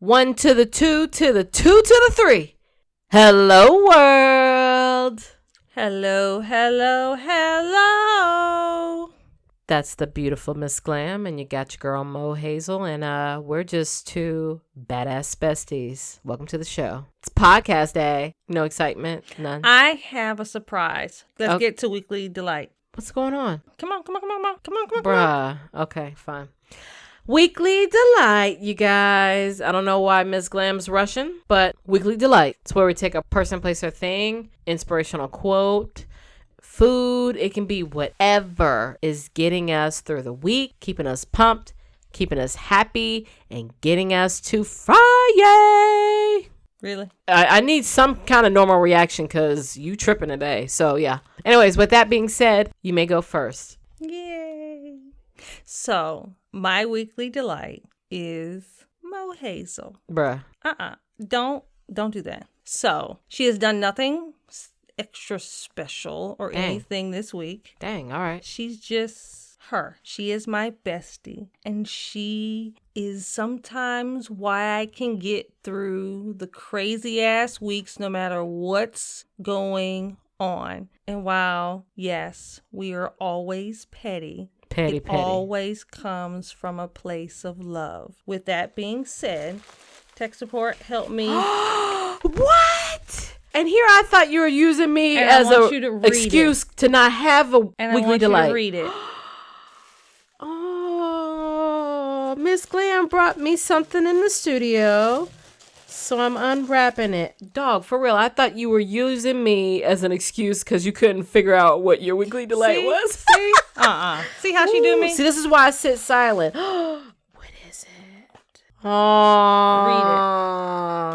1 to the 2 to the 2 to the 3. Hello, world. Hello, hello, hello. That's the beautiful Miss Glam, and you got your girl Mo Hazel, and we're just two badass besties. Welcome to the show. It's podcast day. No excitement, none. I have a surprise. Let's get to Weekly Delight. What's going on? Come on. Bruh. Okay, fine. Weekly Delight, you guys. I don't know why Miss Glam's rushing, but Weekly Delight. It's where we take a person, place, or thing, inspirational quote, food. It can be whatever is getting us through the week, keeping us pumped, keeping us happy, and getting us to Friday. Really? I need some kind of normal reaction because you tripping today. So, yeah. Anyways, with that being said, you may go first. Yay. So, my Weekly Delight is Mo Hazel. Bruh. Don't do that. So, she has done nothing extra special or anything this week. Dang, all right. She's just her. She is my bestie. And she is sometimes why I can get through the crazy ass weeks no matter what's going on. And while, yes, we are always petty. It always comes from a place of love. With that being said, tech support, help me. What? And here I thought you were using me as an excuse to not have a Weekly Delight. You to read it. Oh, Miss Glam brought me something in the studio, so I'm unwrapping it. Dog, for real, I thought you were using me as an excuse because you couldn't figure out what your Weekly Delight was. See? See how she do me? See, this is why I sit silent. What is it? Oh,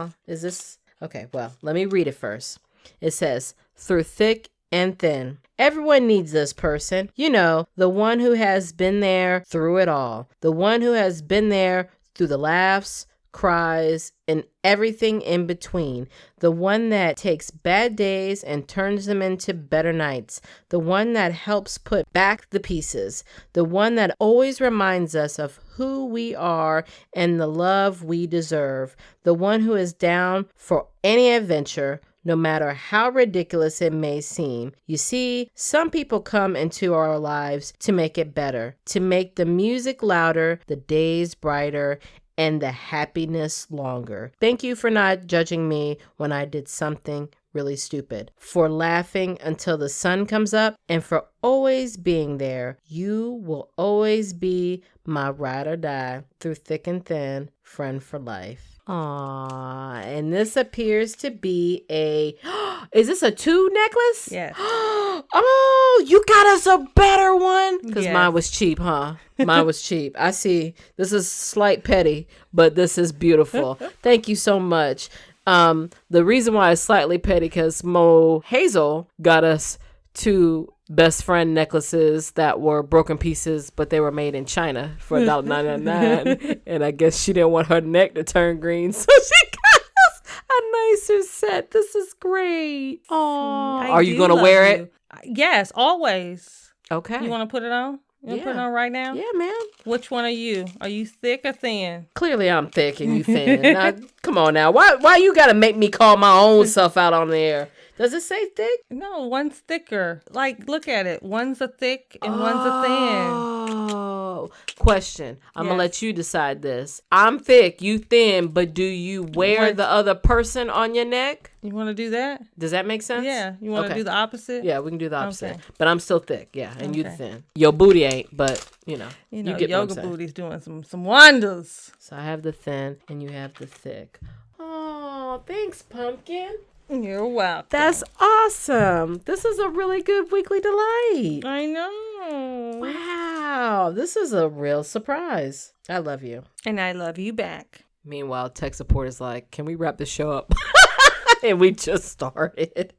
read it. Is this... Okay, well, let me read it first. It says, through thick and thin, everyone needs this person. You know, the one who has been there through it all. The one who has been there through the laughs, cries, and everything in between. The one that takes bad days and turns them into better nights. The one that helps put back the pieces. The one that always reminds us of who we are and the love we deserve. The one who is down for any adventure, no matter how ridiculous it may seem. You see, some people come into our lives to make it better, to make the music louder, the days brighter, and the happiness longer. Thank you for not judging me when I did something really stupid, for laughing until the sun comes up, and for always being there. You will always be my ride or die through thick and thin, friend for life. Aww, and this appears to be a... Is this a 2 necklace? Yes. Oh, you got us a better one? Because yes. Mine was cheap, huh? Mine was cheap. I see. This is slight petty, but this is beautiful. Thank you so much. The reason why it's slightly petty because Mo Hazel got us 2 best friend necklaces that were broken pieces, but they were made in China for $1.99. And I guess she didn't want her neck to turn green, so she got us a nicer set. This is great. Oh, are you gonna wear it? Yes, always. Okay. You want to put it on? You want to put it on right now? Yeah, man. Which one are you? Are you thick or thin? Clearly I'm thick and you thin. Now, come on now. Why you gotta make me call my own self out on the air? Does it say thick? No, one's thicker. Like, look at it. One's a thick and one's a thin. Oh, question. I'm going to let you decide this. I'm thick, you thin, but do you wear the other person on your neck? You want to do that? Does that make sense? Yeah. You want to do the opposite? Yeah, we can do the opposite. Okay. But I'm still thick, yeah, and you thin. Your booty ain't, but, you get yoga booty's doing some wonders. So I have the thin and you have the thick. Oh, thanks, Pumpkin. You're welcome. That's awesome. This is a really good Weekly Delight. I know. Wow. This is a real surprise. I love you. And I love you back. Meanwhile, tech support is like, can we wrap this show up? And we just started.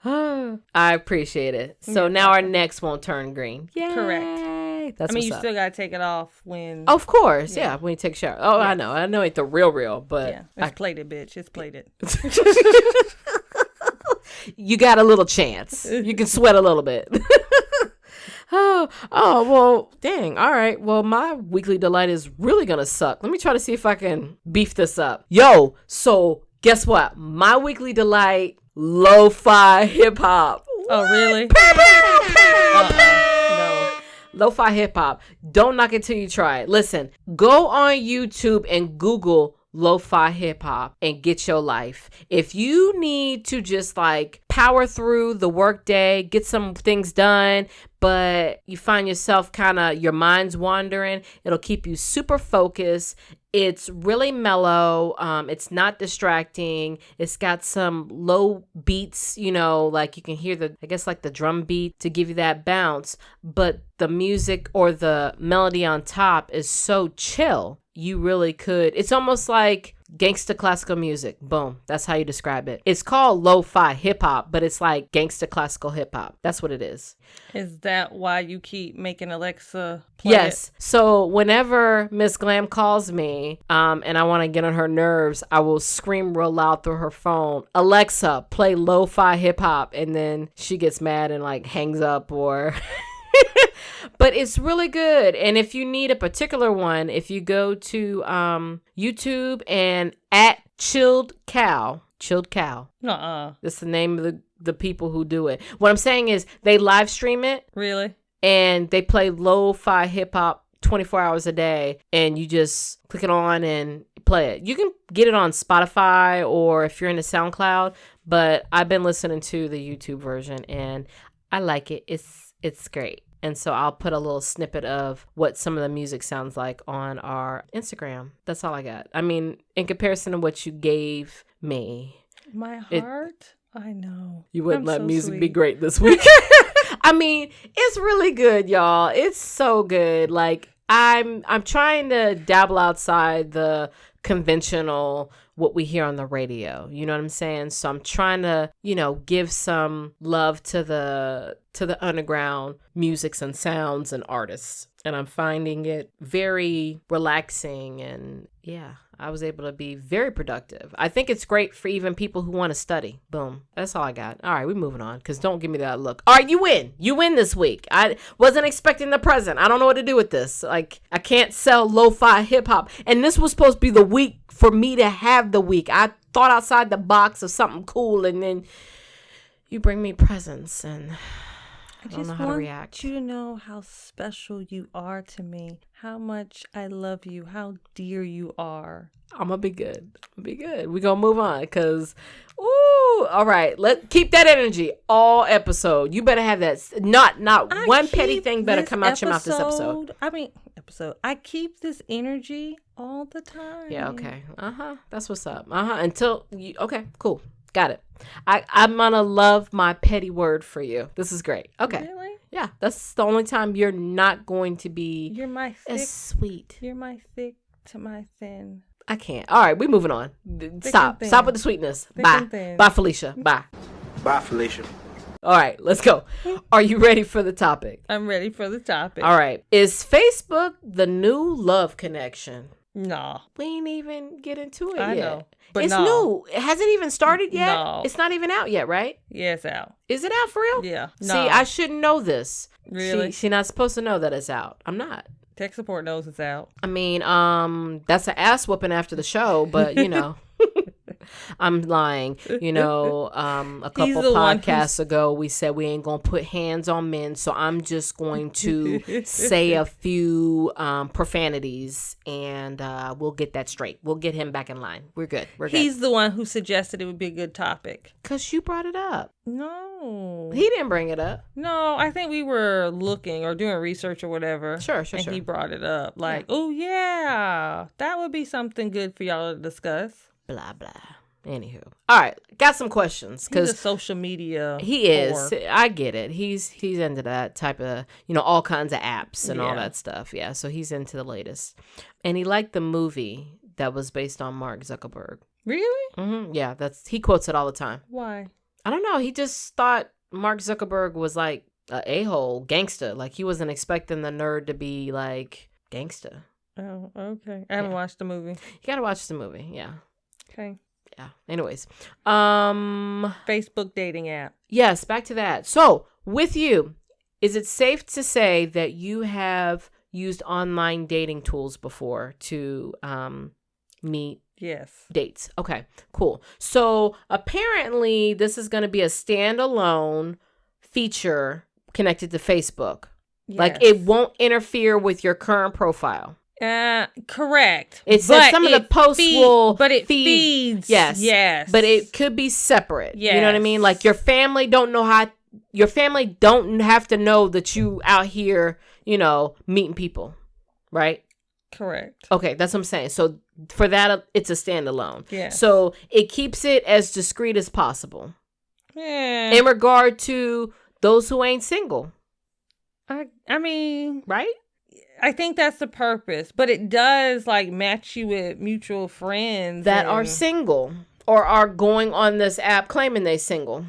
I appreciate it. So now our necks won't turn green. Yay. Correct. That's you still got to take it off when... Of course, yeah, when you take a shower. Oh, yeah. I know it's the real, but... Yeah, it's plated, bitch. It's plated. You got a little chance. You can sweat a little bit. Well, dang. All right. Well, my weekly delight is really going to suck. Let me try to see if I can beef this up. Yo, so guess what? My weekly delight, lo-fi hip hop. Oh, really? No. Lo-fi hip hop. Don't knock it till you try it. Listen, go on YouTube and Google lo-fi hip hop and get your life. If you need to just like power through the workday, get some things done, but you find yourself kind of your mind's wandering, it'll keep you super focused. It's really mellow. It's not distracting. It's got some low beats, you know, like you can hear the drum beat to give you that bounce. But the music or the melody on top is so chill. You really could. It's almost like gangsta classical music. Boom. That's how you describe it. It's called lo-fi hip hop, but it's like gangsta classical hip hop. That's what it is. Is that why you keep making Alexa play Yes. it? So whenever Miss Glam calls me and I want to get on her nerves, I will scream real loud through her phone, Alexa, play lo-fi hip hop. And then she gets mad and like hangs up or... But it's really good. And if you need a particular one, if you go to YouTube and at Chilled Cow. That's the name of the people who do it. What I'm saying is they live stream it. Really? And they play lo-fi hip hop 24 hours a day. And you just click it on and play it. You can get it on Spotify or if you're into SoundCloud. But I've been listening to the YouTube version and I like it. It's great. And so I'll put a little snippet of what some of the music sounds like on our Instagram. That's all I got. I mean, in comparison to what you gave me. My heart? I know. You wouldn't let so music sweet. be great this week. I mean, it's really good, y'all. It's so good. Like, I'm trying to dabble outside the conventional what we hear on the radio. You know what I'm saying? So I'm trying to, give some love to the underground musics and sounds and artists. And I'm finding it very relaxing. And yeah, I was able to be very productive. I think it's great for even people who want to study. Boom. That's all I got. All right, we're moving on because don't give me that look. All right, you win. You win this week. I wasn't expecting the present. I don't know what to do with this. Like, I can't sell lo-fi hip hop. And this was supposed to be the week for me to have the week. I thought outside the box of something cool and then you bring me presents and... I don't know how to react. I just want you to know how special you are to me, how much I love you, how dear you are. I'm going to be good. We're going to move on because, all right. Let's keep that energy all episode. You better have that. Not one petty thing better come out your mouth this episode. I keep this energy all the time. Yeah, okay. That's what's up. Until you, okay, cool. Got it. I'm going to love my petty word for you. This is great. Okay. Really? Yeah. That's the only time you're not going to be You're my thick, as sweet. You're my thick to my thin. I can't. All right. We're moving on. Stop with the sweetness. Bye. Bye, Felicia. Bye. Bye, Felicia. All right. Let's go. Are you ready for the topic? I'm ready for the topic. All right. Is Facebook the new love connection? No. We ain't even get into it yet. I know. But it's new. Has it even started yet? No. It's not even out yet, right? Yeah, it's out. Is it out for real? Yeah. See, No. I shouldn't know this. Really? She's not supposed to know that it's out. I'm not. Tech support knows it's out. I mean, that's an ass whooping after the show, but I'm lying. A couple podcasts ago, we said we ain't going to put hands on men. So I'm just going to say a few profanities and we'll get that straight. We'll get him back in line. We're good. He's the one who suggested it would be a good topic. Because you brought it up. No. He didn't bring it up. No, I think we were looking or doing research or whatever. Sure. And he brought it up. Like, oh, yeah, that would be something good for y'all to discuss. Blah, blah. Anywho. All right. Got some questions. He's a social media He is. I get it. He's into that type of, all kinds of apps and all that stuff. Yeah. So he's into the latest. And he liked the movie that was based on Mark Zuckerberg. Really? Mm-hmm. Yeah. He quotes it all the time. Why? I don't know. He just thought Mark Zuckerberg was like a a-hole gangster. Like he wasn't expecting the nerd to be like gangster. Oh, okay. I haven't watched the movie. You got to watch the movie. Yeah. Okay. Yeah. Anyways. Facebook dating app. Yes. Back to that. So with you, is it safe to say that you have used online dating tools before to meet Yes. dates? Okay, cool. So apparently this is going to be a standalone feature connected to Facebook. Yes. Like it won't interfere with your current profile. Correct. It says some of the posts will but it feed, feeds. yes, but it could be separate. You know what I mean? Like your family don't have to know that you out here, meeting people, right? Correct. Okay, that's what I'm saying. So for that, it's a standalone. Yeah. So it keeps it as discreet as possible. Yeah. In regard to those who ain't single. I mean, right? I think that's the purpose, but it does like match you with mutual friends that are single or are going on this app claiming they single.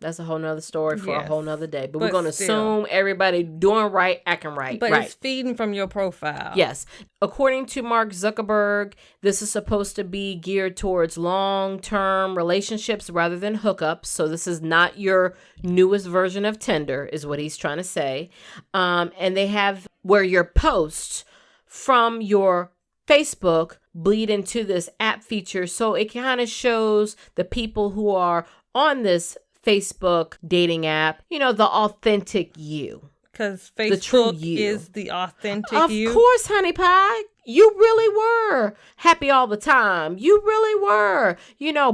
That's a whole nother story for a whole nother day. But we're going to assume everybody doing right, acting right. But right. It's feeding from your profile. Yes. According to Mark Zuckerberg, this is supposed to be geared towards long-term relationships rather than hookups. So this is not your newest version of Tinder, is what he's trying to say. And they have where your posts from your Facebook bleed into this app feature. So it kind of shows the people who are on this Facebook dating app, the authentic you. Because Facebook is the authentic you. Of course, honey pie. You really were happy all the time. You really were,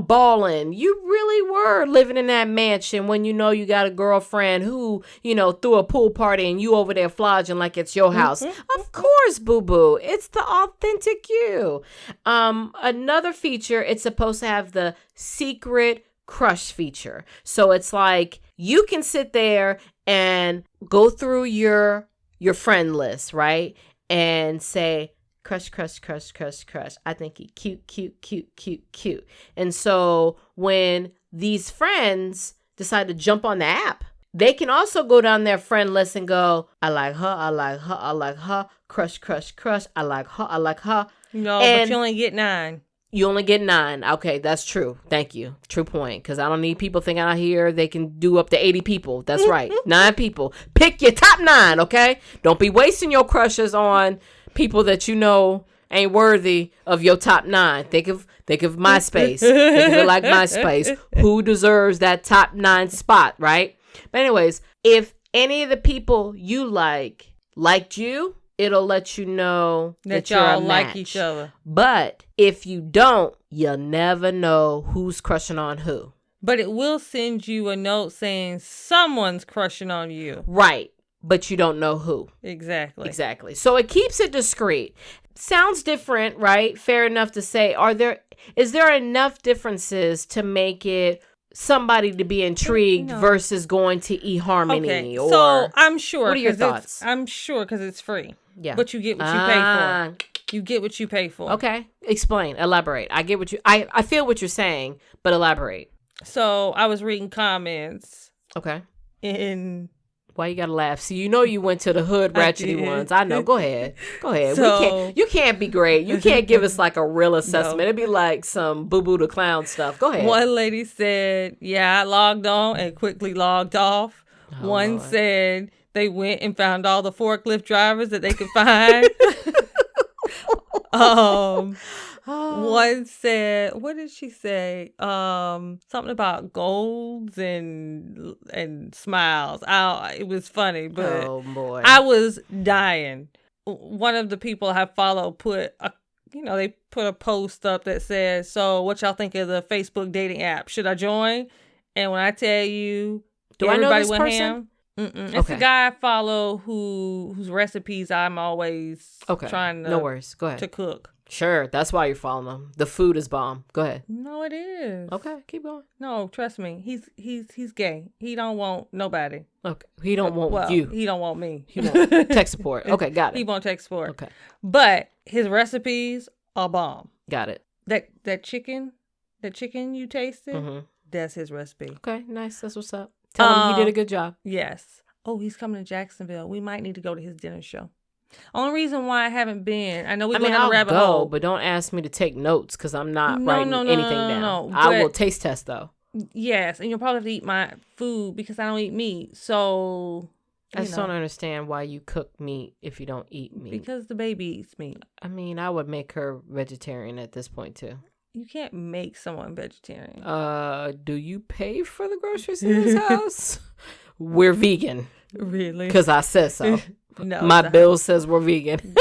balling. You really were living in that mansion when you got a girlfriend who, threw a pool party and you over there flogging like it's your house. Of course, boo-boo. It's the authentic you. Another feature, it's supposed to have the secret crush feature. So it's like you can sit there and go through your friend list, right? And say, crush. I think he cute. And so when these friends decide to jump on the app, they can also go down their friend list and go, I like her, crush, I like her. No, but you only get 9. You only get 9. Okay, that's true. Thank you. True point. Because I don't need people thinking out here they can do up to 80 people. That's right. 9 people. Pick your top 9, okay? Don't be wasting your crushes on people that ain't worthy of your top 9. Think of MySpace. Think of it like MySpace. Who deserves that top 9 spot, right? But anyways, if any of the people you liked you, it'll let you know that y'all like each other. But if you don't, you'll never know who's crushing on who. But it will send you a note saying someone's crushing on you. Right. But you don't know who. Exactly. So it keeps it discreet. Sounds different, right? Fair enough to say. Is there enough differences to make it somebody to be intrigued versus going to eHarmony? Okay, or so I'm sure. What are your thoughts? I'm sure because it's free. Yeah. But you get what you pay for. You get what you pay for. Okay. Explain. Elaborate. I get what I feel what you're saying, but elaborate. So I was reading comments. Okay. Why you gotta laugh? See, you went to the hood ratchety ones. I know. Go ahead. So, you can't be great. You can't give us like a real assessment. No. It'd be like some Boo Boo the Clown stuff. Go ahead. One lady said, I logged on and quickly logged off. One Lord. Said they went and found all the forklift drivers that they could find. One said, what did she say? Something about golds and smiles. It was funny, but oh boy, I was dying. One of the people I follow they put a post up that says, "So what y'all think of the Facebook dating app? Should I join?" And when I tell you, do I know this person? It's a guy I follow whose recipes I'm always trying to. No worries. Go ahead. To cook. Sure, that's why you're following them. The food is bomb. Go ahead. No, it is. Okay, keep going. No, trust me. He's gay. He don't want nobody. Okay, he don't want you. He don't want me. He want tech support. Okay, got it. He want tech support. Okay, but his recipes are bomb. Got it. That chicken you tasted, that's his recipe. Okay, nice. That's what's up. Tell him he did a good job. Yes. Oh, he's coming to Jacksonville. We might need to go to his dinner show. Only reason why I haven't been, I know we're going to rabbit hole. But don't ask me to take notes because I'm not writing anything down. No, I will taste test though. Yes, and you'll probably have to eat my food because I don't eat meat. So I just don't understand why you cook meat if you don't eat meat. Because the baby eats meat. I mean, I would make her vegetarian at this point too. You can't make someone vegetarian. Do you pay for the groceries in this house? We're vegan. Really? Because I said so. No. My bill says we're vegan.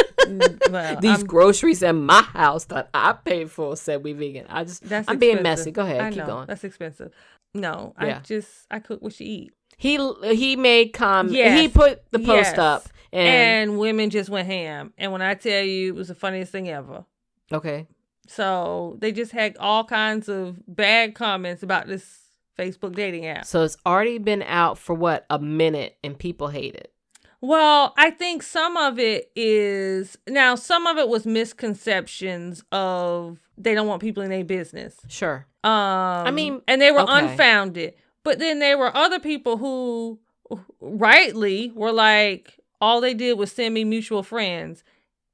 Well, These groceries in my house that I paid for said we vegan. I'm being messy. Go ahead. Keep going. That's expensive. No, Yeah. I cook what she eat. He made comments. Yes. He put the post up. And women just went ham. And when I tell you, it was the funniest thing ever. Okay. So they just had all kinds of bad comments about this Facebook dating app. So it's already been out for what, a minute, and people hate it. Well, I think some of it was misconceptions of they don't want people in their business. Sure. And they were unfounded. But then there were other people who rightly were like, all they did was send me mutual friends.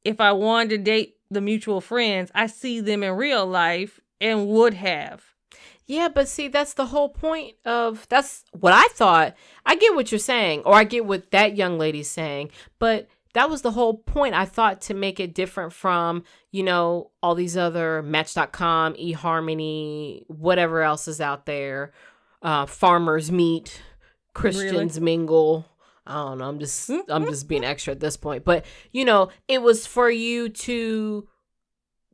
If I wanted to date the mutual friends, I see them in real life and would have. Yeah, but see, that's the whole point that's what I thought. I get what you're saying, or I get what that young lady's saying, but that was the whole point, I thought, to make it different from, all these other Match.com, eHarmony, whatever else is out there, Farmers Meet, Christians Mingle. I don't know. I'm just being extra at this point, but it was for you to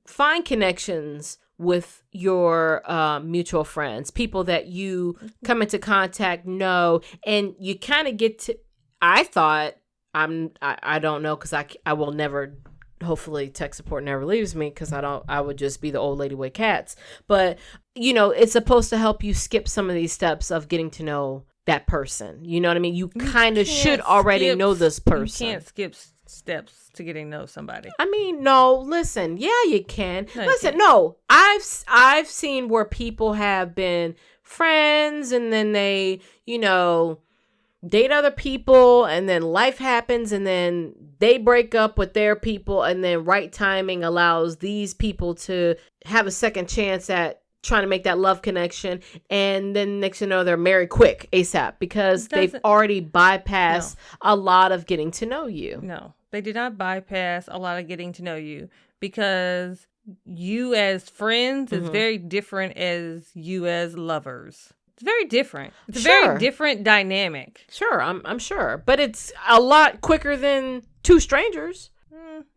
find connections with your mutual friends, people that you come into contact, know, and you kind of get to, I thought, I don't know, because I will never, hopefully tech support never leaves me, because I would just be the old lady with cats, but it's supposed to help you skip some of these steps of getting to know that person. You know what I mean? You kind of should already know this person. You can't skip steps to getting to know somebody. I mean, no, listen. Yeah, you can. No, listen, no. I've seen where people have been friends and then they, date other people and then life happens and then they break up with their people and then right timing allows these people to have a second chance at trying to make that love connection, and then next you know they're married quick ASAP because they've already bypassed a lot of getting to know you. No, they did not bypass a lot of getting to know you, because you as friends is very different as you as lovers. It's very different. It's a very different dynamic. Sure, I'm sure, but it's a lot quicker than two strangers.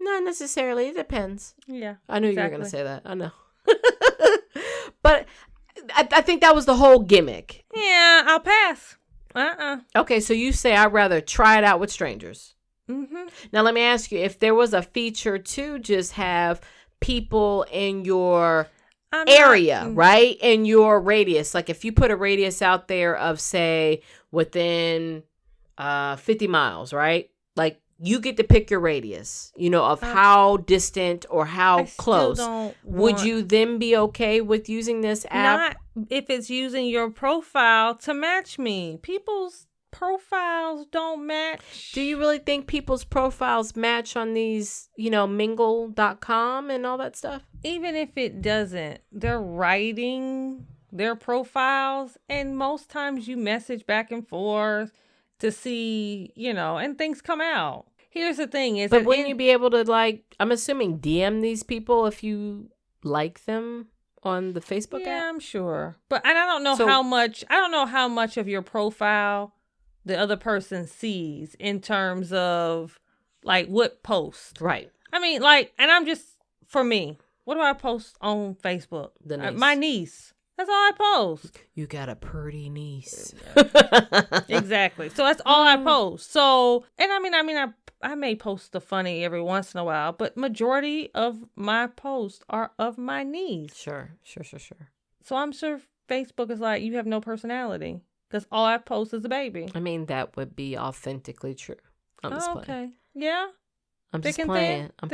Not necessarily. It depends. Yeah, I knew you were going to say that. I know. But I think that was the whole gimmick. Yeah, I'll pass. Okay, so you say I'd rather try it out with strangers. Mm-hmm. Now, let me ask you, if there was a feature to just have people in your area, right? In your radius. Like if you put a radius out there of, say, within 50 miles, right? Like you get to pick your radius, of how distant or how close. Would you then be okay with using this app? Not if it's using your profile to match me. People's profiles don't match. Do you really think people's profiles match on these, mingle.com and all that stuff? Even if it doesn't, they're writing their profiles, and most times you message back and forth to see, and things come out. Here's the thing is, but wouldn't you be able to, I'm assuming, DM these people if you like them on the Facebook app? Yeah, I'm sure. But I don't know how much of your profile the other person sees in terms of what post. Right. I mean, and I'm just, for me, what do I post on Facebook? My niece. That's all I post. You got a pretty niece. Exactly. So that's all I post. So, and I may post the funny every once in a while, but majority of my posts are of my niece. Sure. So I'm sure Facebook is like, you have no personality because all I post is a baby. I mean, that would be authentically true. I'm just playing. Okay. Yeah. I'm just playing. I'm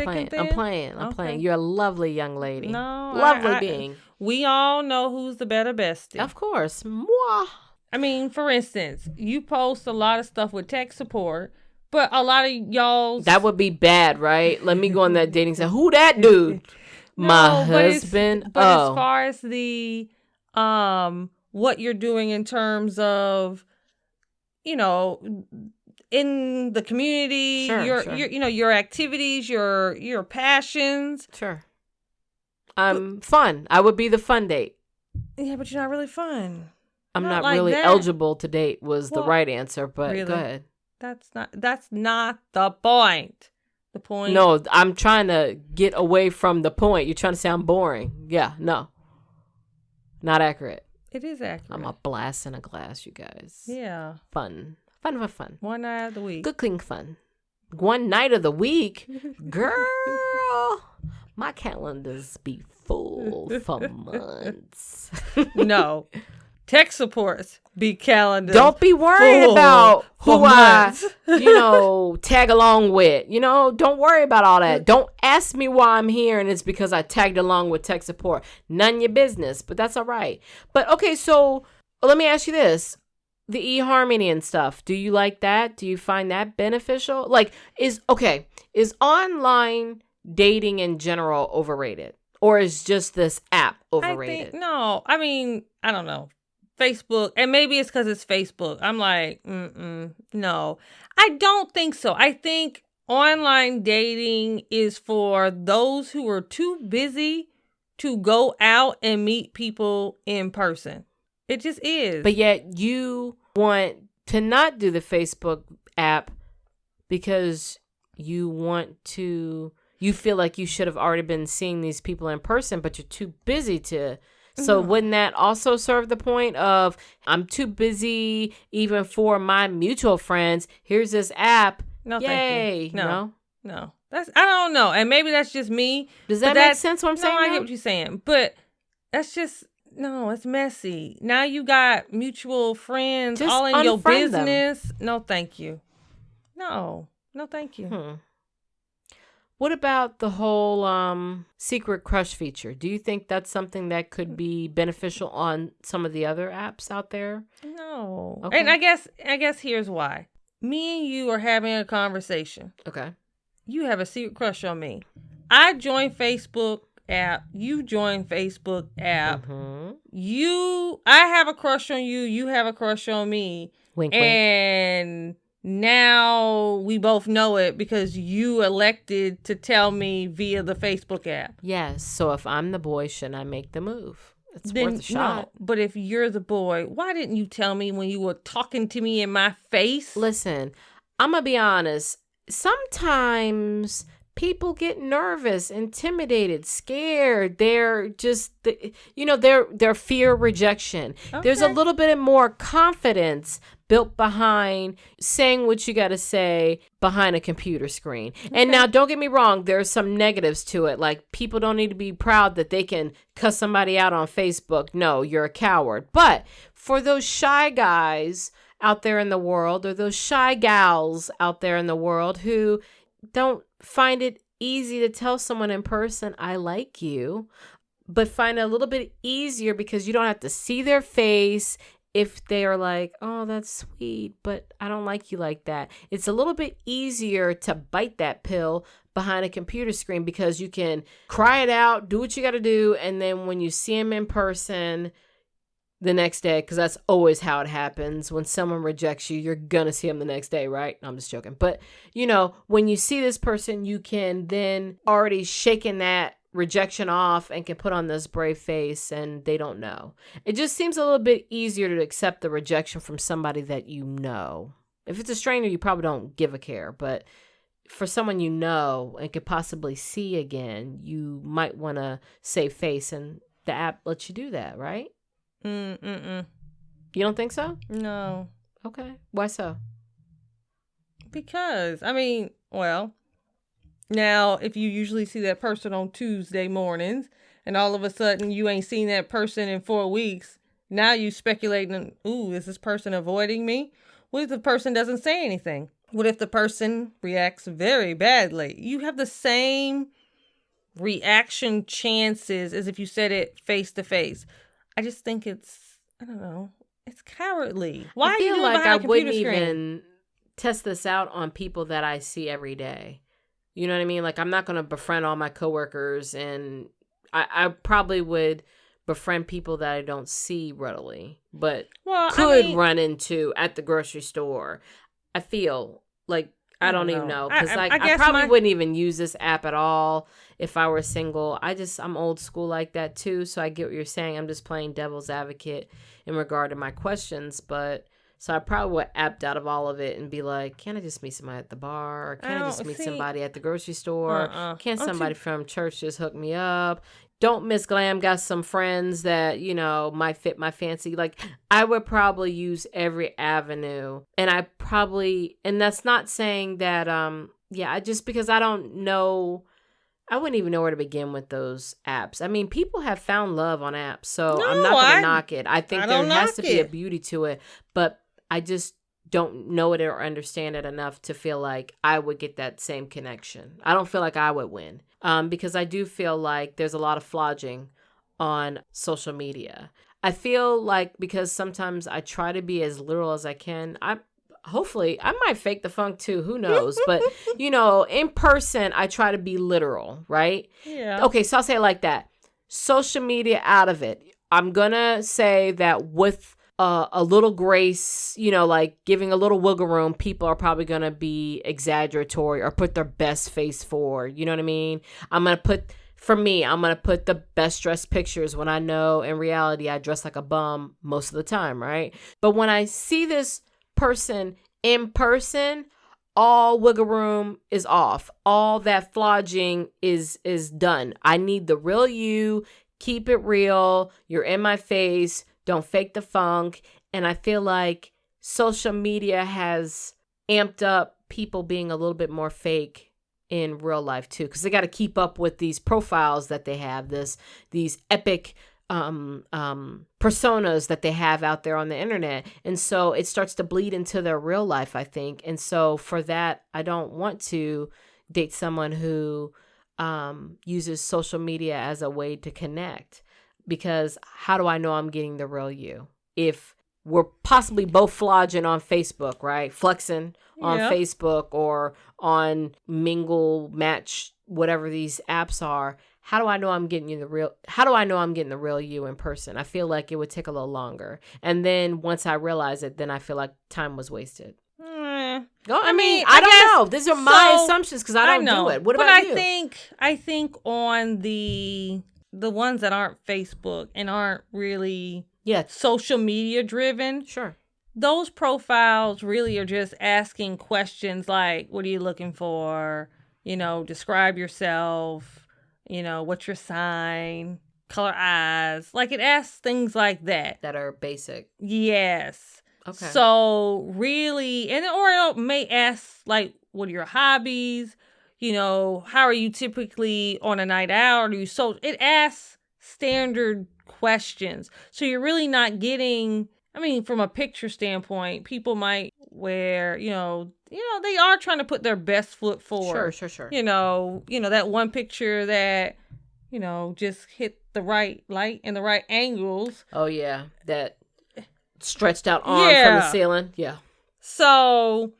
playing. You're a lovely young lady. No. Lovely being. We all know who's the better bestie. Of course. Mwah. I mean, for instance, you post a lot of stuff with tech support, but a lot of y'all's... That would be bad, right? Let me go on that dating site. Who that dude? My husband. But as far as the what you're doing in terms of, in the community, Sure. your activities, your passions. Sure. Fun. I would be the fun date. Yeah, but you're not really fun. I'm not like really that. eligible to date was the right answer, but really? go ahead. That's not the point. The point. No, I'm trying to get away from the point. You're trying to sound boring. Yeah, no. Not accurate. It is accurate. I'm a blast in a glass, you guys. Yeah. Fun. One night of the week. Good, clean fun. One night of the week? Girl, my calendars be full for months. No. Tech supports be calendars. Don't be worried about who I, tag along with. Don't worry about all that. Don't ask me why I'm here and it's because I tagged along with tech support. None of your business, but that's all right. But okay, so let me ask you this. The eHarmony and stuff, do you like that? Do you find that beneficial? Like, is online dating in general overrated? Or is just this app overrated? I don't know. Facebook, and maybe it's because it's Facebook. I'm like, no. I don't think so. I think online dating is for those who are too busy to go out and meet people in person. It just is. But yet you want to not do the Facebook app because you feel like you should have already been seeing these people in person, but you're too busy to. So wouldn't that also serve the point of I'm too busy even for my mutual friends? Here's this app. No, yay. Thank you. No. I don't know. And maybe that's just me. Does that make sense what I'm saying? No, I get what you're saying. But that's just, no, it's messy. Now you got mutual friends just all in your business. Them. No, thank you. No, thank you. What about the whole secret crush feature? Do you think that's something that could be beneficial on some of the other apps out there? No. Okay. And I guess here's why. Me and you are having a conversation. Okay. You have a secret crush on me. I joined Facebook app. You joined Facebook app. Mm-hmm. I have a crush on you. You have a crush on me. Wink, and wink. Now we both know it because you elected to tell me via the Facebook app. Yes. So if I'm the boy, shouldn't I make the move? It's worth a shot. No, but if you're the boy, why didn't you tell me when you were talking to me in my face? Listen, I'm going to be honest. Sometimes people get nervous, intimidated, scared. They're just, they're fear rejection. Okay. There's a little bit more confidence built behind saying what you got to say behind a computer screen. Okay. And now, don't get me wrong, there's some negatives to it. Like, people don't need to be proud that they can cuss somebody out on Facebook. No, you're a coward. But for those shy guys out there in the world, or those shy gals out there in the world who don't find it easy to tell someone in person, I like you, but find it a little bit easier because you don't have to see their face. If they are like, oh, that's sweet, but I don't like you like that. It's a little bit easier to bite that pill behind a computer screen because you can cry it out, do what you got to do. And then when you see them in person the next day, because that's always how it happens. When someone rejects you, you're going to see them the next day, right? No, I'm just joking. But, when you see this person, you can then already shaking that rejection off and can put on this brave face and they don't know. It just seems a little bit easier to accept the rejection from somebody that you know. If it's a stranger, you probably don't give a care, but for someone you know and could possibly see again, you might want to save face, and the app lets you do that, right? You don't think so? No. Okay. Why so? Because, now, if you usually see that person on Tuesday mornings and all of a sudden you ain't seen that person in 4 weeks, now you speculating, ooh, is this person avoiding me? What if the person doesn't say anything? What if the person reacts very badly? You have the same reaction chances as if you said it face to face. I just think it's cowardly. Why I are you doing like behind a computer wouldn't screen? even test this out on people that I see every day. You know what I mean? Like, I'm not going to befriend all my coworkers, and I probably would befriend people that I don't see readily, but run into at the grocery store. I feel like I don't even know, because I I guess probably wouldn't even use this app at all if I were single. I'm old school like that too, so I get what you're saying. I'm just playing devil's advocate in regard to my questions, but so I probably would opt out of all of it and be like, can I just meet somebody at the bar? Or can I just meet somebody at the grocery store? Can somebody from church just hook me up? Don't Miss Glam got some friends that, might fit my fancy. Like, I would probably use every avenue. And that's not saying that, just because I don't know, I wouldn't even know where to begin with those apps. I mean, people have found love on apps, so I'm not going to knock it. I think there has to be a beauty to it, but I just don't know it or understand it enough to feel like I would get that same connection. I don't feel like I would win. Because I do feel like there's a lot of flogging on social media. I feel like because sometimes I try to be as literal as I can. Hopefully, I might fake the funk too. Who knows? But, in person, I try to be literal, right? Yeah. Okay, so I'll say it like that. Social media out of it. I'm going to say that with a little grace, like giving a little wiggle room, people are probably going to be exaggeratory or put their best face forward. You know what I mean? I'm going to put the best dressed pictures when I know in reality I dress like a bum most of the time, right? But when I see this person in person, all wiggle room is off. All that flogging is done. I need the real you. Keep it real. You're in my face. Don't fake the funk. And I feel like social media has amped up people being a little bit more fake in real life too, because they got to keep up with these profiles that they have, these epic personas that they have out there on the internet. And so it starts to bleed into their real life, I think. And so for that, I don't want to date someone who uses social media as a way to connect. Because how do I know I'm getting the real you? If we're possibly both flogging on Facebook, right? Flexing on Facebook or on Mingle, Match, whatever these apps are. How do I know I'm getting the real you in person? I feel like it would take a little longer. And then once I realize it, then I feel like time was wasted. I don't know. These are my assumptions because I don't do it. What about you? I think on the ones that aren't Facebook and aren't really social media driven. Sure. Those profiles really are just asking questions like, what are you looking for? Describe yourself. What's your sign? Color eyes. Like, it asks things like that. That are basic. Yes. Okay. So really, or it may ask like, what are your hobbies? How are you typically on a night out? It asks standard questions. So you're really not getting, from a picture standpoint, people might wear, they are trying to put their best foot forward. Sure. That one picture that, just hit the right light and the right angles. Oh, yeah. That stretched out arm from the ceiling. Yeah. So,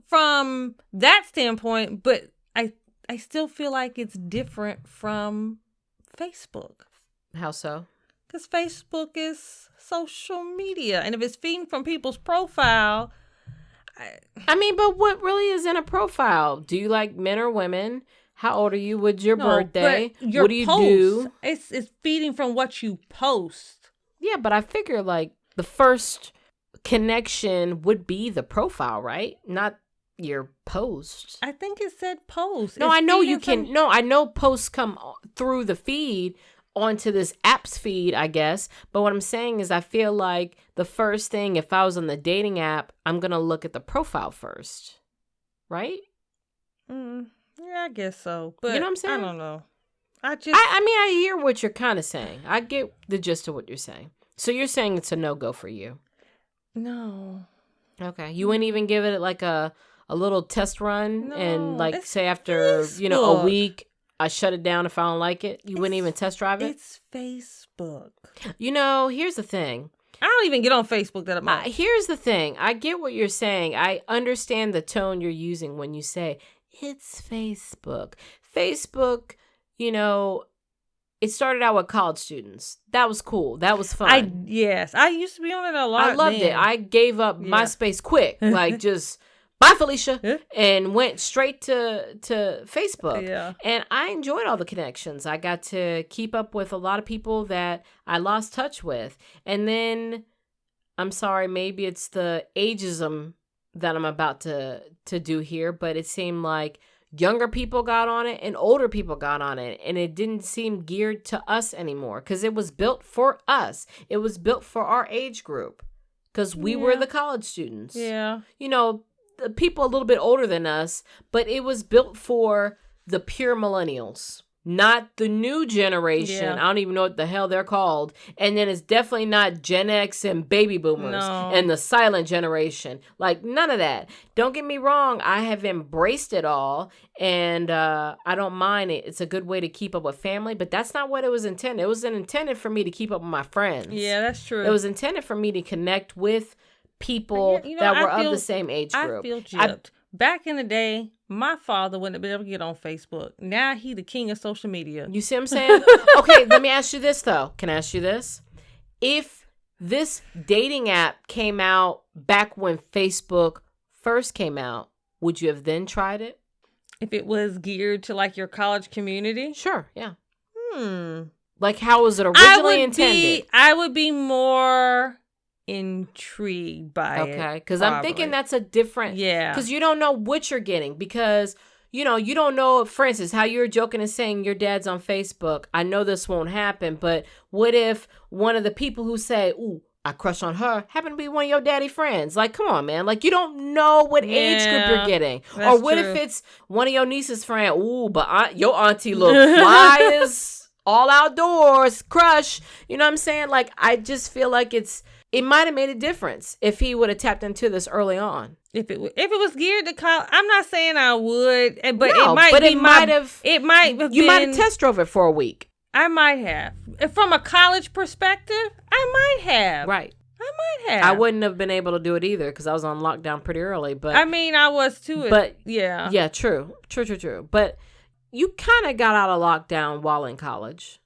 from that standpoint, but I still feel like it's different from Facebook. How so? Because Facebook is social media. And if it's feeding from people's profile. But what really is in a profile? Do you like men or women? How old are you? What's your birthday? What do you do? It's feeding from what you post. Yeah, but I figure like the first connection would be the profile, right? Not your post. I think it said post. No, I know you can. No, I know posts come through the feed onto this app's feed, I guess. But what I'm saying is I feel like the first thing, if I was on the dating app, I'm going to look at the profile first. Right? Yeah, I guess so. But you know what I'm saying? I don't know. I hear what you're kind of saying. I get the gist of what you're saying. So you're saying it's a no-go for you? No. Okay. You wouldn't even give it like a little test run and like say after, Facebook. A week, I shut it down if I don't like it? You wouldn't even test drive it? It's Facebook. Here's the thing. I don't even get on Facebook that much. Here's the thing. I get what you're saying. I understand the tone you're using when you say it's Facebook. Facebook, it started out with college students. That was cool. That was fun. I used to be on it a lot. I loved it. I gave up MySpace quick. Like, just, bye, Felicia. And went straight to Facebook. Yeah. And I enjoyed all the connections. I got to keep up with a lot of people that I lost touch with. And then, I'm sorry, maybe it's the ageism that I'm about to do here, but it seemed like younger people got on it and older people got on it, and it didn't seem geared to us anymore because it was built for us. It was built for our age group because we were the college students. Yeah. You know, the people a little bit older than us, but it was built for the pure millennials. Not the new generation. Yeah. I don't even know what the hell they're called. And then it's definitely not Gen X and baby boomers and the silent generation. Like, none of that. Don't get me wrong. I have embraced it all. And I don't mind it. It's a good way to keep up with family. But that's not what it was intended. It was intended for me to keep up with my friends. Yeah, that's true. It was intended for me to connect with people that were of the same age group. I feel gypped. Back in the day, my father wouldn't have been able to get on Facebook. Now he the king of social media. You see what I'm saying? Okay, let me ask you this, though. Can I ask you this? If this dating app came out back when Facebook first came out, would you have then tried it? If it was geared to, like, your college community? Sure, yeah. Like, how was it originally intended? I would be more intrigued by it. Okay, because I'm thinking that's a different... Yeah. Because you don't know what you're getting. Because, you know, you don't know, for instance, how you're joking and saying your dad's on Facebook. I know this won't happen, but what if one of the people who say, ooh, I crush on her, happen to be one of your daddy friends? Like, come on, man. Like, you don't know what age group you're getting. Or what if it's one of your niece's friend? Ooh, but your auntie look fly as all outdoors, crush. You know what I'm saying? Like, I just feel like it might have made a difference if he would have tapped into this early on. If it was geared to college, I'm not saying I would, but no, it might have. You might have test drove it for a week. I might have. From a college perspective, I might have. Right. I might have. I wouldn't have been able to do it either because I was on lockdown pretty early. But I mean, I was too. But yeah. Yeah, true. But you kind of got out of lockdown while in college.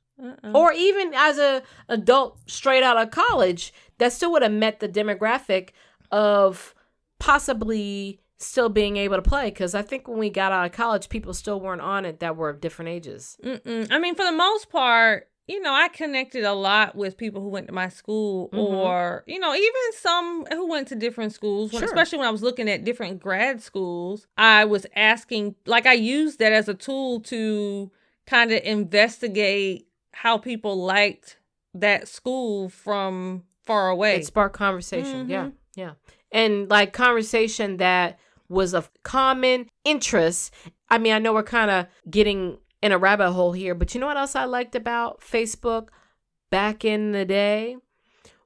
Or even as a adult straight out of college, that still would have met the demographic of possibly still being able to play. Because I think when we got out of college, people still weren't on it that were of different ages. I mean, for the most part, you know, I connected a lot with people who went to my school or, you know, even some who went to different schools, especially when I was looking at different grad schools. I was asking, like, I used that as a tool to kind of investigate how people liked that school from far away. It sparked conversation. Yeah. And like conversation that was of common interest. I mean, I know we're kind of getting in a rabbit hole here, but you know what else I liked about Facebook back in the day?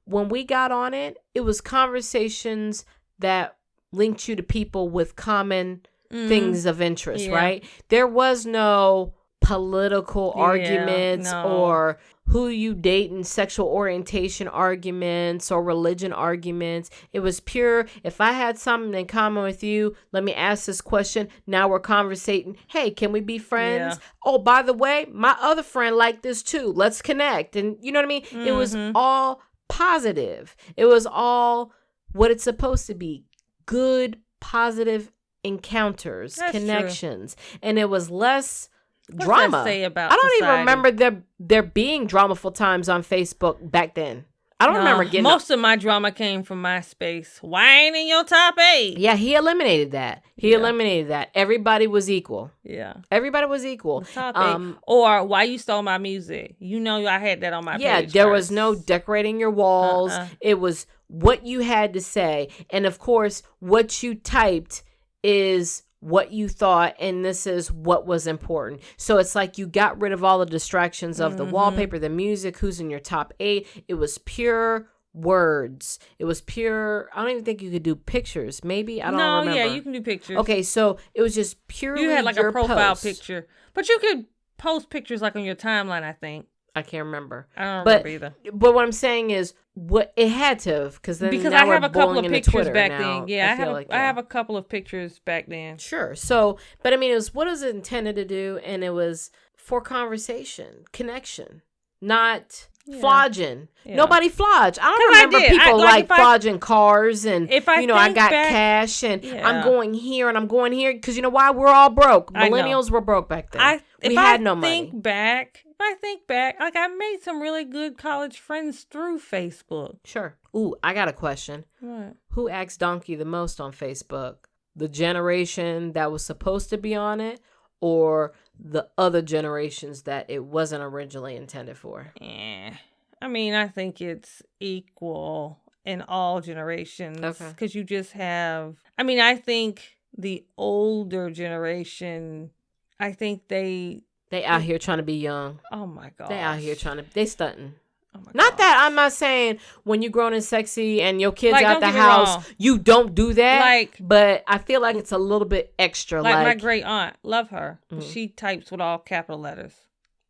When we got on it, it was conversations that linked you to people with common things of interest, right? There was no political arguments or who you date and sexual orientation arguments or religion arguments. It was pure, if I had something in common with you, let me ask this question. Now we're conversating. Hey, can we be friends? Yeah. Oh, by the way, my other friend liked this too. Let's connect. And you know what I mean? It was all positive. It was all what it's supposed to be. Good, positive encounters, connections. True. And it was less drama. Say about I don't society? even remember there being dramaful times on Facebook back then. I don't remember getting most of my drama came from MySpace. Why ain't in your top 8? Yeah, he eliminated that. Eliminated that. Everybody was equal. Yeah, everybody was equal. Top 8. Or why you stole my music? You know, I had that on my page. Yeah, there was no decorating your walls. It was what you had to say, and of course, what you typed is what you thought, and this is what was important. So it's like you got rid of all the distractions of the wallpaper, the music, who's in your top 8. It was pure words. It was pure. I don't even think you could do pictures. Maybe I don't remember. No, yeah, you can do pictures. Okay, so it was just purely you had like your a profile post. picture, but you could post pictures like on your timeline. I think. I can't remember. I don't remember either. But what I'm saying is, what it had to, because I have a couple of pictures back now, then. Yeah, I have a couple of pictures back then. Sure. So, but I mean, it was what it was intended to do, and it was for conversation, connection, not Yeah. flogging. Yeah. Nobody flodge. I 'Cause don't remember I did. people If I- flogging cars and, If I you know, I think got back- cash and Yeah. I'm going here and I'm going here. Because you know why? We're all broke. I know. Millennials were broke back then. We If had I no think money. If I think back, like I made some really good college friends through Facebook. Sure. Ooh, I got a question. What? Who acts donkey the most on Facebook? The generation that was supposed to be on it, or the other generations that it wasn't originally intended for? I mean, I think it's equal in all generations. Okay. Because you just have, I think the older generation, I think they out here trying to be young. oh my God. They out here trying to, they stunting. Oh my Not gosh. that I'm not saying when you're grown and sexy and your kids Like, out don't the get me house, wrong. you don't do that. Like- but I feel like it's a little bit extra. Like my Like, great aunt, love her. Mhm. She types with all capital letters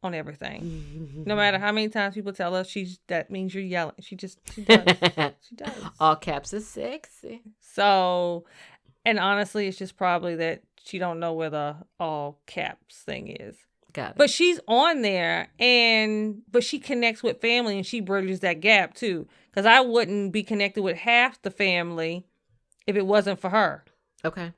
on everything. No matter how many times people tell her that means you're yelling. She does. She does. all caps is sexy. So, and honestly, it's just probably that she don't know where the all caps thing is. Got it. But she's on there, but she connects with family, and she bridges that gap too. Because I wouldn't be connected with half the family if it wasn't for her. Okay.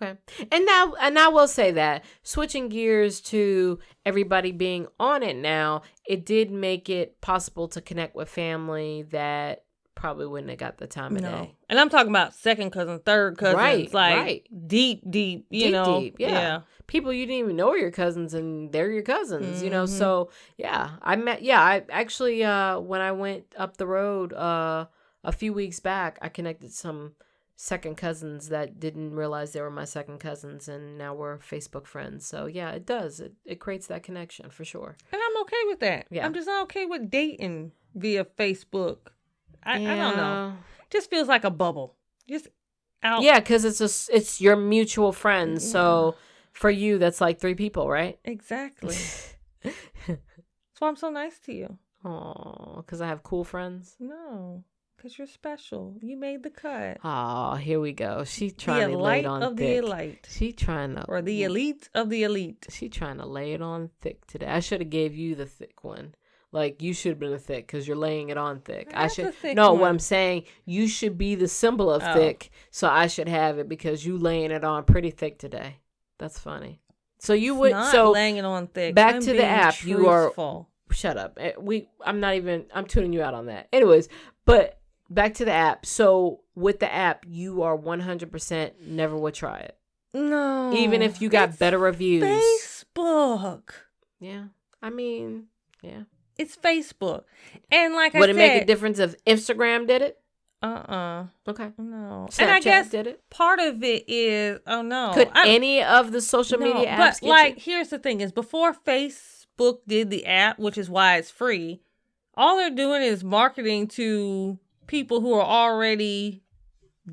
And I will say that switching gears to everybody being on it now, it did make it possible to connect with family that probably wouldn't have got the time of day. And I'm talking about second cousins, third cousins, Right. deep, you know. Deep, yeah. People you didn't even know are your cousins, and they're your cousins, you know. So I actually when I went up the road a few weeks back, I connected some second cousins that didn't realize they were my second cousins, and now we're Facebook friends. So yeah, it does. It creates that connection for sure. And I'm okay with that. Yeah. I'm just not okay with dating via Facebook. I don't know. It just feels like a bubble. Just out. Yeah, because it's your mutual friends. Yeah. So for you, that's like 3 people, right? Exactly. That's why I'm so nice to you. Oh, because I have cool friends. No, because you're special. You made the cut. Oh, here we go. She trying The to lay it elite on of thick. the elite. She trying to, Or the elite of the elite. She trying to lay it on thick today. I should have gave you the thick one. Like, you should have been a thick because you're laying it on thick. I have the thick No, one. what I'm saying, you should be the symbol of Oh. thick, so I should have it because you laying it on pretty thick today. That's funny. So you would Not laying it on thick. back I'm to the being app. You are truthful. shut up. I'm tuning you out on that. Anyways, but back to the app. So with the app, you are 100% never would try it. No. Even if you got it's better reviews. Facebook. Yeah. I mean, yeah. It's Facebook. And like Would I it said. make a difference if Instagram did it? Okay. No. Snapchat and I guess did it? part of it is, Could any of the social media apps But get like, you? here's the thing is before Facebook did the app, which is why it's free, all they're doing is marketing to people who are already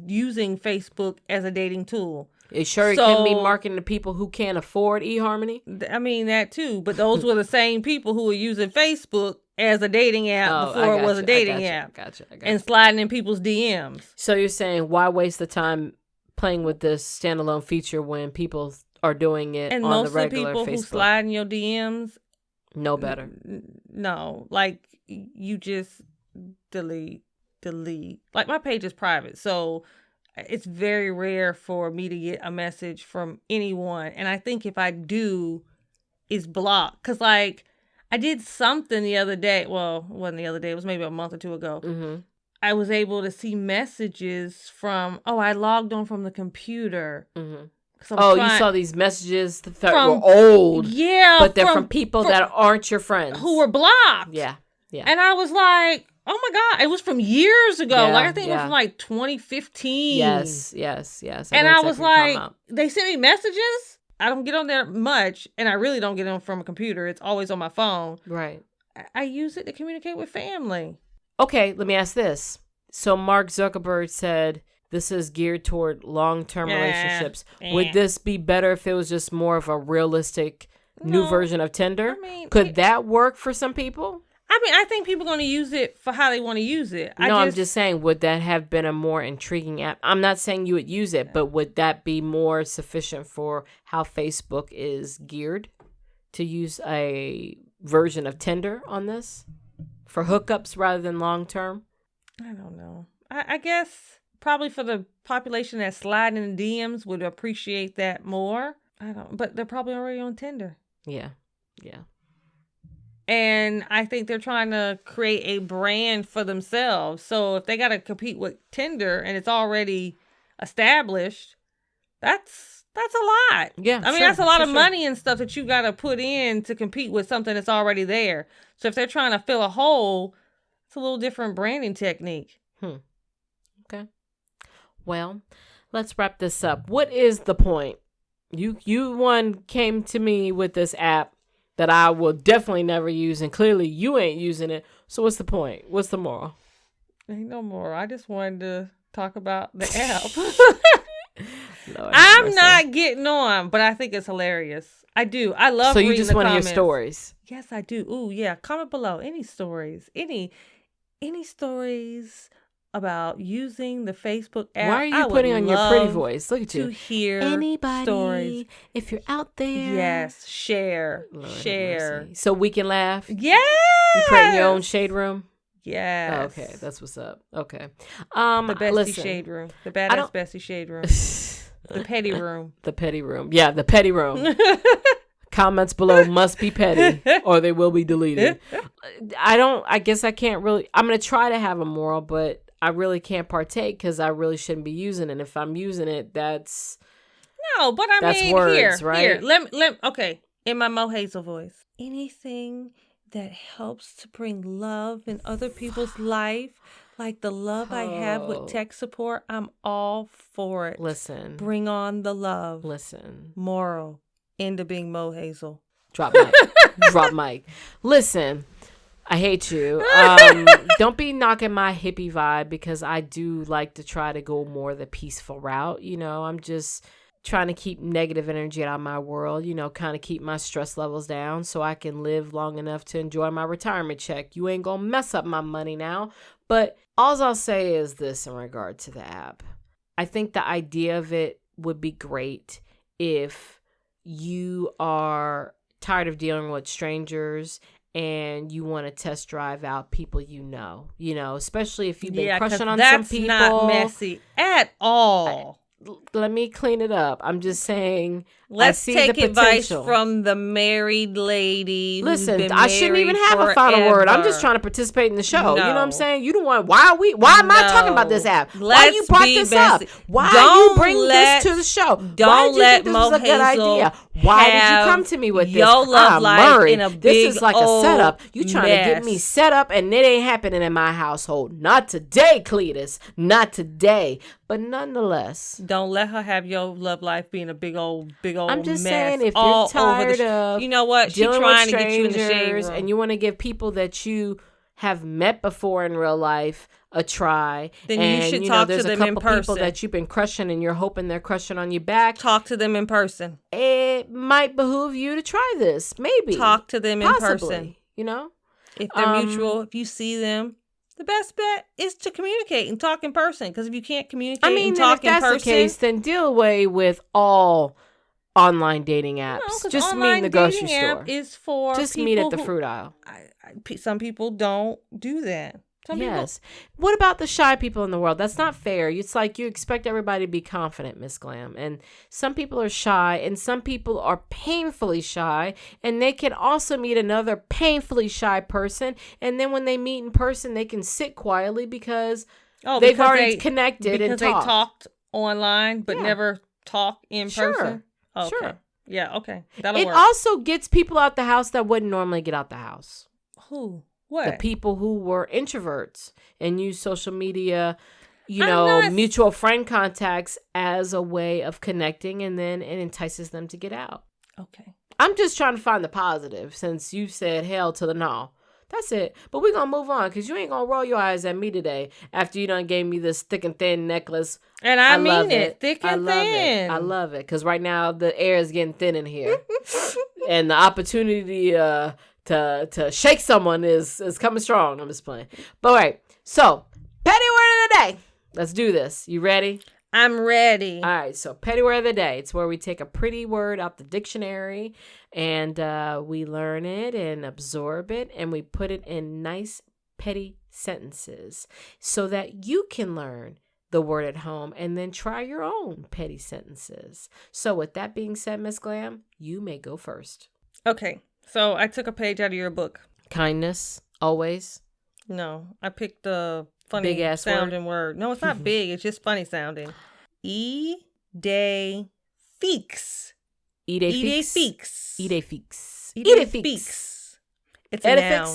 using Facebook as a dating tool. It sure can be marketing to people who can't afford eHarmony. I mean, that too. But those were the same people who were using Facebook as a dating app before it was a dating app. Gotcha. And sliding in people's DMs. So you're saying why waste the time playing with this standalone feature when people are doing it And on most the of the regular people who Facebook? slide in your DMs, No better. no, like you just delete. Like my page is private, so it's very rare for me to get a message from anyone. And I think if I do, it's blocked. Because like I did something the other day. Well, it wasn't the other day. It was maybe a month or two ago. Mm-hmm. I was able to see messages from, I logged on from the computer. Mm-hmm. You saw these messages that From- were old. Yeah. But they're from people that aren't your friends. who were blocked. Yeah. And I was like, oh my God, it was from years ago. Yeah, like I think it was yeah. from like 2015. Yes. And I was like, they sent me messages. I don't get on there much, and I really don't get on from a computer. It's always on my phone. Right. I use it to communicate with family. Okay, let me ask this. So Mark Zuckerberg said this is geared toward long-term relationships. Would this be better if it was just more of a realistic new version of Tinder? I mean, Could that work for some people? I mean, I think people are going to use it for how they want to use it. I'm just saying, would that have been a more intriguing app? I'm not saying you would use it, but would that be more sufficient for how Facebook is geared? to use a version of Tinder on this for hookups rather than long term? I don't know. I guess probably for the population that's sliding in DMs would appreciate that more. But they're probably already on Tinder. Yeah. And I think they're trying to create a brand for themselves. So if they got to compete with Tinder and it's already established, that's a lot. Yeah. I mean, that's a lot of money and stuff that you got to put in to compete with something that's already there. So if they're trying to fill a hole, it's a little different branding technique. Okay. Well, let's wrap this up. What is the point? You one came to me with this app that I will definitely never use, and clearly you ain't using it. So what's the point? What's the moral? Ain't no more. I just wanted to talk about the app. I'm not getting on, but I think it's hilarious. I do. I love reading the comments. So you just want to hear stories? Yes, I do. Ooh, yeah. Comment below. Any stories. Any stories about using the Facebook app. Why are you putting on your pretty voice? Look at you. To hear anybody stories. If you're out there. Yes, share. Lord share. So we can laugh? Yes. You create your own shade room? Yes. Oh, okay, that's what's up. Okay. The bestie shade room. The badass bestie shade room. The petty room. The petty room. Yeah, the petty room. Comments below must be petty or they will be deleted. I guess I can't really, I'm going to try to have a moral, but I really can't partake because I really shouldn't be using it. If I'm using it, that's words, right? Here, okay, in my Mo Hazel voice. Anything that helps to bring love in other people's life, like the love I have with tech support, I'm all for it. Listen. Bring on the love. Listen. Moral. End of being Mo Hazel. Drop mic. Drop mic. Listen. I hate you. Don't be knocking my hippie vibe because I do like to try to go more the peaceful route. You know, I'm just trying to keep negative energy out of my world, you know, kind of keep my stress levels down so I can live long enough to enjoy my retirement check. You ain't gonna mess up my money now. But all I'll say is this in regard to the app. I think the idea of it would be great if you are tired of dealing with strangers and you want to test drive out people you know, especially if you've been crushing on some people. That's not messy at all. Let me clean it up. I'm just saying. Let's take advice from the married lady. Listen, I shouldn't even have a final word. I'm just trying to participate in the show. No. You know what I'm saying? You don't want. Why am I talking about this app? Why you brought this up? Why you bring this to the show? Don't let Mo Hazel. Good idea? Why did you come to me with this? Your love life in a big this is like a setup. You trying to get me set up, and it ain't happening in my household. Not today, Cletus. Not today. But nonetheless, don't let her have your love life being a big old I'm just mess saying, if you're tired of, you know what, she's trying to get you in the shade room, and you want to give people that you have met before in real life a try, then you should talk to them in person. There's a couple people that you've been crushing, and you're hoping they're crushing on you back. Talk to them in person. It might behoove you to try this. Maybe talk to them in person. You know, if they're mutual, if you see them. The best bet is to communicate and talk in person. Because if you can't communicate and talk in person... if that's the case, then deal away with all online dating apps. No, just meet in the grocery store. Is for just meet at the fruit aisle. Some people don't do that. Yes. What about the shy people in the world? That's not fair. It's like you expect everybody to be confident, Miss Glam. And some people are shy and some people are painfully shy. And they can also meet another painfully shy person. And then when they meet in person, they can sit quietly because they've already connected and talked. Because they talked online but never talk in person? Okay. Sure. Yeah, okay. That'll work. It also gets people out the house that wouldn't normally get out the house. Who? What? The people who were introverts and use social media, mutual friend contacts as a way of connecting, and then it entices them to get out. Okay. I'm just trying to find the positive since you said hell to the no. That's it. But we're going to move on because you ain't going to roll your eyes at me today after you done gave me this thick and thin necklace. And I mean it. Thick and thin. I love it because right now the air is getting thin in here. And the opportunity to shake someone is coming strong. I'm just playing. But all right. So, petty word of the day. Let's do this. You ready? I'm ready. All right, so petty word of the day. It's where we take a pretty word out the dictionary and we learn it and absorb it and we put it in nice petty sentences so that you can learn the word at home and then try your own petty sentences. So with that being said, Miss Glam, you may go first. Okay, so I took a page out of your book. Kindness, always. No, I picked the funny Big-ass sounding word. No, it's not big. It's just funny sounding. E-day-feeks. Epe45. Epe45. Epe45. It's a noun.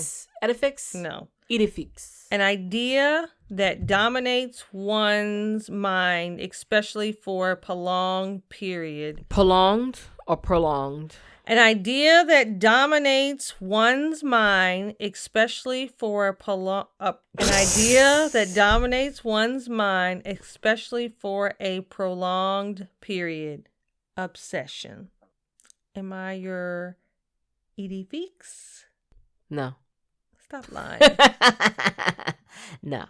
Edifix? No. Epe45. An idea that dominates one's mind, especially for a prolonged period. Prolonged or prolonged? An idea that dominates one's mind, especially for a prolonged period. Obsession. Am I your Edifix? No. Stop lying. No.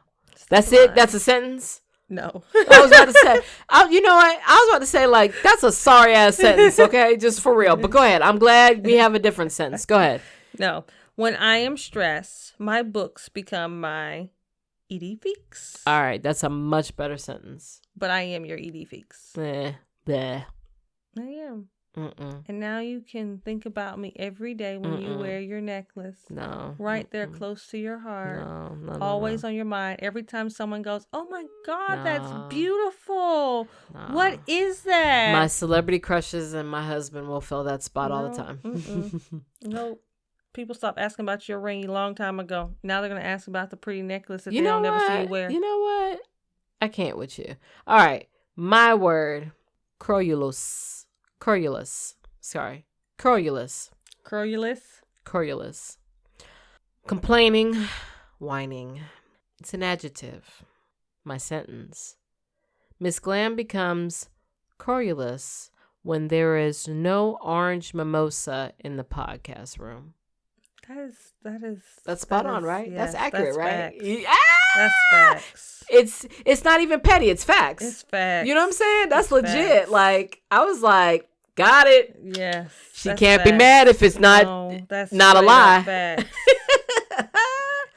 That's it? That's a sentence? No. I was about to say, you know what? I was about to say, like, that's a sorry ass sentence, okay? Just for real. But go ahead. I'm glad we have a different sentence. Go ahead. No. When I am stressed, my books become my Edifix. All right. That's a much better sentence. But I am your Edifix. Bleh. I am. Mm-mm. And now you can think about me every day when you wear your necklace. No. Right there close to your heart. No. Always on your mind. Every time someone goes, oh my God, that's beautiful. No. What is that? My celebrity crushes and my husband will fill that spot all the time. Nope. People stopped asking about your ring a long time ago. Now they're going to ask about the pretty necklace that You they'll know never see you what? wear. You know what? I can't with you. All right. My word. Corulus. Sorry. Corulus. Complaining. Whining. It's an adjective. My sentence. Miss Glam becomes corulus when there is no orange mimosa in the podcast room. That's spot on, right? Yes, that's accurate, that's right? Facts. That's facts. It's not even petty. It's facts. It's facts. You know what I'm saying? That's it's legit. Facts. Like, I was like, got it. Yes. She can't be mad if it's not a lie. Facts.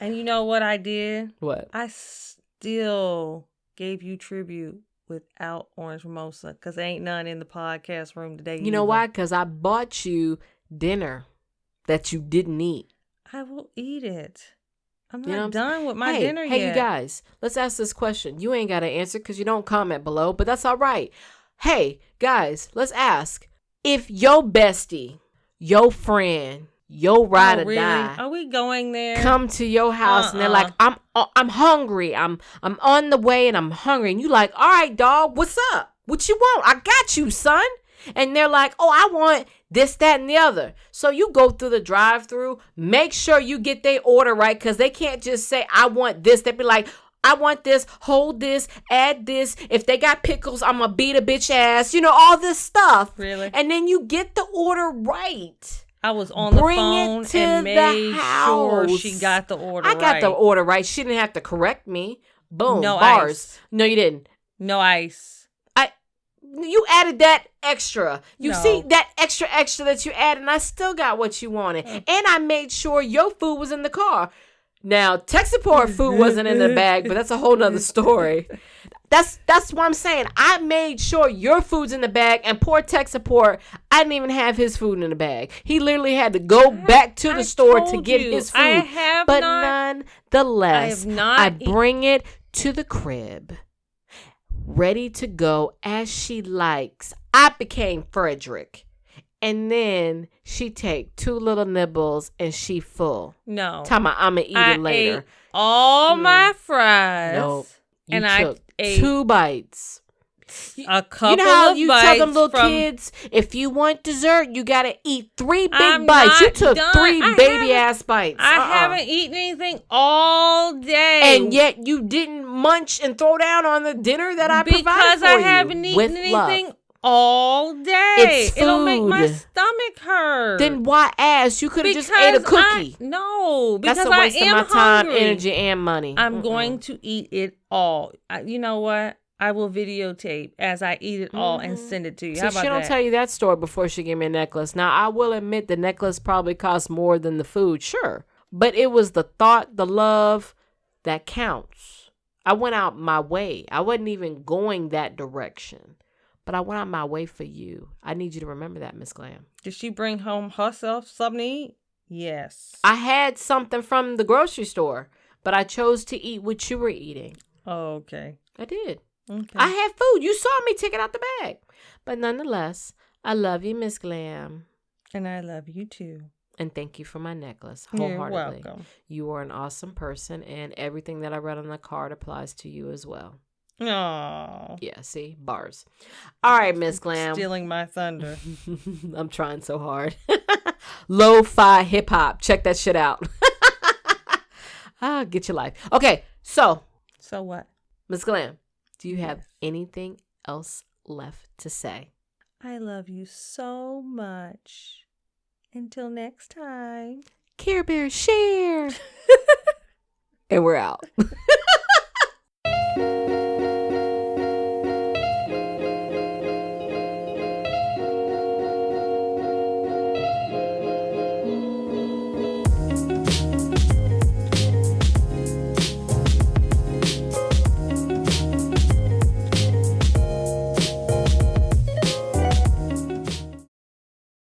And you know what I did? What? I still gave you tribute without orange mimosa because there ain't none in the podcast room today. You know why? Because I bought you dinner that you didn't eat. I will eat it. I'm not done with my dinner yet. Hey, you guys, let's ask this question. You ain't got to answer because you don't comment below, but that's all right. Hey, guys, let's ask. If your bestie, your friend, your ride or die, are we going there? Come to your house and they're like, I'm hungry. I'm on the way and I'm hungry. And you like, all right, dog, what's up? What you want? I got you, son. And they're like, oh, I want this, that, and the other. So you go through the drive-thru. Make sure you get their order right because they can't just say, I want this. They be like, I want this, hold this, add this. If they got pickles, I'm going to beat a bitch ass. You know, all this stuff. Really? And then you get the order right. I was on the phone and made sure she got the order right. I got the order right. She didn't have to correct me. Boom. No bars. Ice. No, you didn't. No ice. You added that extra. You see that extra that you added, and I still got what you wanted. And I made sure your food was in the car. Now, tech support food wasn't in the bag, but that's a whole nother story. That's what I'm saying. I made sure your food's in the bag, and poor tech support, I didn't even have his food in the bag. He literally had to go back to the store to get his food. Nonetheless, I bring it to the crib, ready to go as she likes. I became Frederick. And then she take 2 little nibbles and she full. No. Talking about I'm going to eat it later. Ate all my fries. Nope. You took I ate 2 bites. A couple of bites. You know how you tell them little kids, if you want dessert, you got to eat 3 big bites. You took 3 baby-ass bites. I haven't eaten anything all day. And yet you didn't munch and throw down on the dinner that I provided for you. Because I haven't eaten anything all day. It's food. It'll make my stomach hurt. Then why ask? You could have just ate a cookie. Because that's a waste I am of my time, hungry. energy, and money. I'm going to eat it all. You know what? I will videotape as I eat it all and send it to you. See, How about she don't that? tell you that story before she gave me a necklace. Now, I will admit the necklace probably cost more than the food, sure. But it was the thought, the love that counts. I went out my way. I wasn't even going that direction. But I went out my way for you. I need you to remember that, Miss Glam. Did she bring home herself something to eat? Yes. I had something from the grocery store, but I chose to eat what you were eating. Oh, okay. I did. Okay. I had food. You saw me take it out the bag. But nonetheless, I love you, Miss Glam. And I love you too. And thank you for my necklace You're wholeheartedly. welcome. You are an awesome person, and everything that I read on the card applies to you as well. Aww. Yeah, see? Bars. All right, Miss Glam. Stealing my thunder. I'm trying so hard. Lo-fi hip-hop. Check that shit out. Get your life. Okay, so. So what? Miss Glam, do you have anything else left to say? I love you so much. Until next time. Care Bear, share. And we're out.